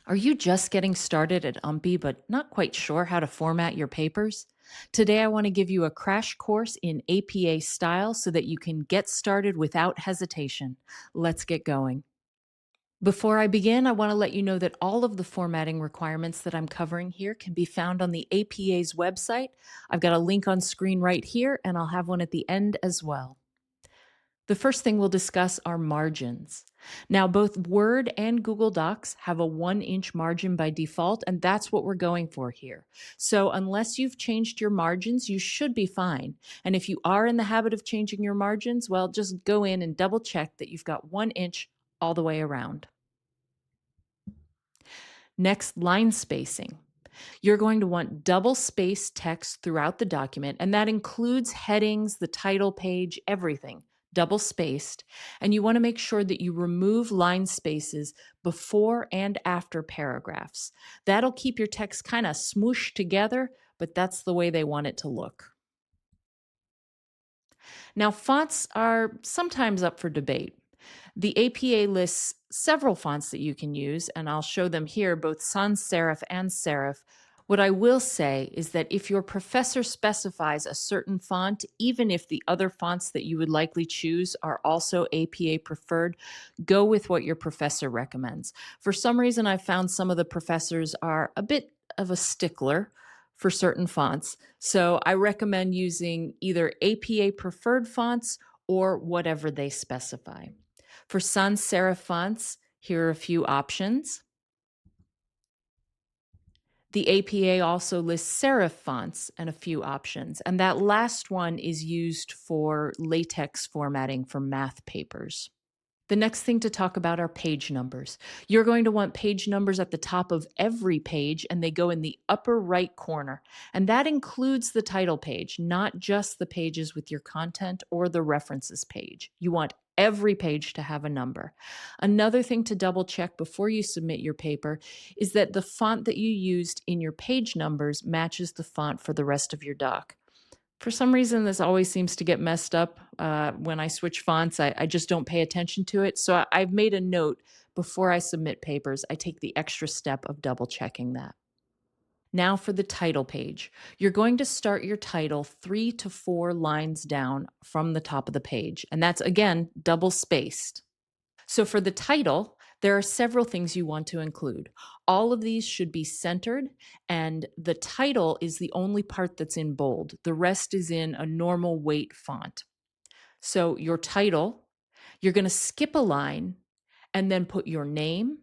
Are you just getting started at UMPI but not quite sure how to format your papers? Today, I want to give you a crash course in APA style so that you can get started without hesitation. Let's get going. Before I begin, I want to let you know that all of the formatting requirements that I'm covering here can be found on the APA's website. I've got a link on screen right here, and I'll have one at the end as well. The first thing we'll discuss are margins. Now, both Word and Google Docs have a 1-inch margin by default, and that's what we're going for here. So unless you've changed your margins, you should be fine. And if you are in the habit of changing your margins, well, just go in and double check that you've got 1 inch all the way around. Next, line spacing. You're going to want double spaced text throughout the document, and that includes headings, the title page, everything, double spaced. And you want to make sure that you remove line spaces before and after paragraphs. That'll keep your text kind of smooshed together, but that's the way they want it to look. Now, fonts are sometimes up for debate. The APA lists several fonts that you can use, and I'll show them here, both sans serif and serif. What I will say is that if your professor specifies a certain font, even if the other fonts that you would likely choose are also APA preferred, go with what your professor recommends. For some reason, I've found some of the professors are a bit of a stickler for certain fonts. So I recommend using either APA preferred fonts or whatever they specify. For sans serif fonts, here are a few options. The APA also lists serif fonts and a few options, and that last one is used for latex formatting for math papers. The next thing to talk about are page numbers. You're going to want page numbers at the top of every page, and they go in the upper right corner. And that includes the title page, not just the pages with your content or the references page. You want every page to have a number. Another thing to double check before you submit your paper is that the font that you used in your page numbers matches the font for the rest of your doc. For some reason, this always seems to get messed up when I switch fonts. I just don't pay attention to it. So I've made a note before I submit papers. I take the extra step of double checking that. Now for the title page. You're going to start your title 3 to 4 lines down from the top of the page. And that's, again, double spaced. So for the title, there are several things you want to include. All of these should be centered, and the title is the only part that's in bold. The rest is in a normal weight font. So your title, you're going to skip a line and then put your name,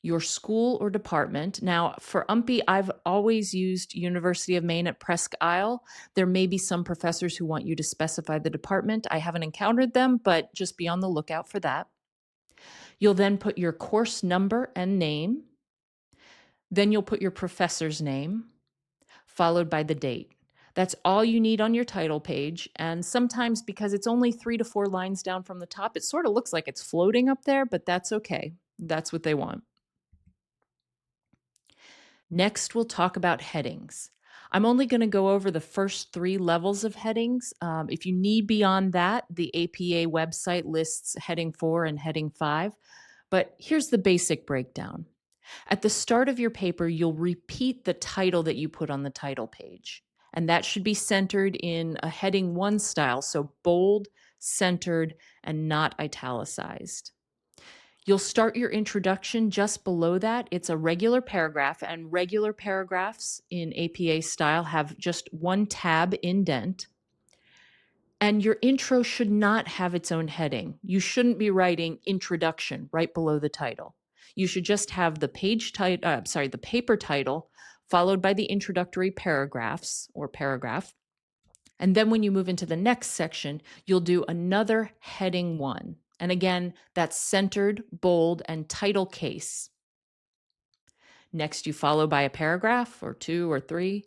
your school or department. Now, for UMPI, I've always used University of Maine at Presque Isle. There may be some professors who want you to specify the department. I haven't encountered them, but just be on the lookout for that. You'll then put your course number and name. Then you'll put your professor's name, followed by the date. That's all you need on your title page. And sometimes, because it's only 3 to 4 lines down from the top, it sort of looks like it's floating up there, but that's okay. That's what they want. Next, we'll talk about headings. I'm only going to go over the first 3 levels of headings. If you need beyond that, the APA website lists heading 4 and heading 5. But here's the basic breakdown. At the start of your paper, you'll repeat the title that you put on the title page. And that should be centered in a heading 1 style, so bold, centered, and not italicized. You'll start your introduction just below that. It's a regular paragraph, and regular paragraphs in APA style have just 1 tab indent. And your intro should not have its own heading. You shouldn't be writing introduction right below the title. You should just have the the paper title followed by the introductory paragraphs or paragraph. And then when you move into the next section, you'll do another heading 1. And again, that's centered, bold, and title case. Next, you follow by a paragraph or 2 or 3.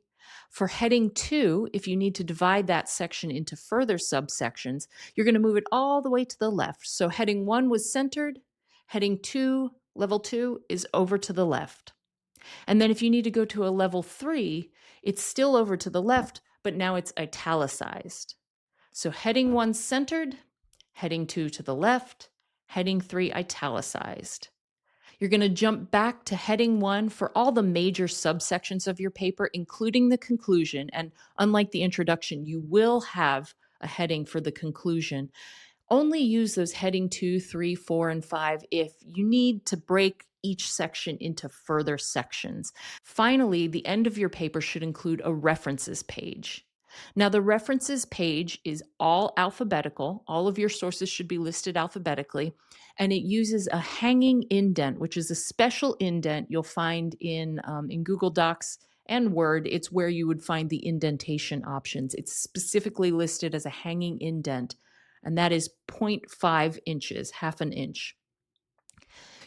For heading 2, if you need to divide that section into further subsections, you're going to move it all the way to the left. So heading 1 was centered. Heading 2, level 2, is over to the left. And then if you need to go to a level 3, it's still over to the left, but now it's italicized. So heading 1 centered, heading 2 to the left, heading 3 italicized. You're going to jump back to heading 1 for all the major subsections of your paper, including the conclusion. And unlike the introduction, you will have a heading for the conclusion. Only use those heading 2, 3, 4, and 5 if you need to break each section into further sections. Finally, the end of your paper should include a references page. Now, the references page is all alphabetical. All of your sources should be listed alphabetically, and it uses a hanging indent, which is a special indent you'll find in Google Docs and Word. It's where you would find the indentation options. It's specifically listed as a hanging indent, and that is 0.5 inches, half an inch.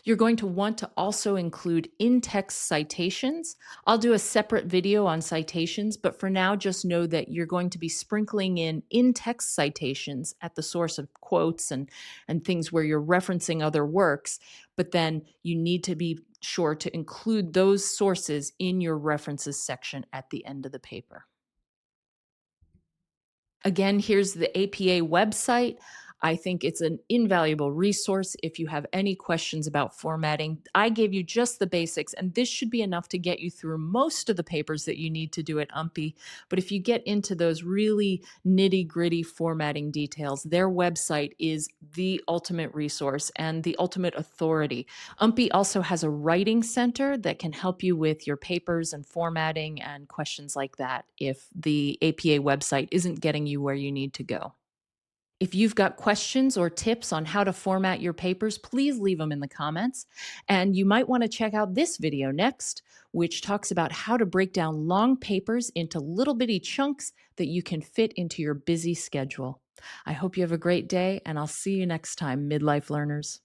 You're going to want to also include in-text citations. I'll do a separate video on citations, but for now, just know that you're going to be sprinkling in-text citations at the source of quotes and things where you're referencing other works, but then you need to be sure to include those sources in your references section at the end of the paper. Again, here's the APA website. I think it's an invaluable resource if you have any questions about formatting. I gave you just the basics, and this should be enough to get you through most of the papers that you need to do at UMPI. But if you get into those really nitty-gritty formatting details, their website is the ultimate resource and the ultimate authority. UMPI also has a writing center that can help you with your papers and formatting and questions like that if the APA website isn't getting you where you need to go. If you've got questions or tips on how to format your papers, please leave them in the comments. And you might want to check out this video next, which talks about how to break down long papers into little bitty chunks that you can fit into your busy schedule. I hope you have a great day, and I'll see you next time, midlife learners.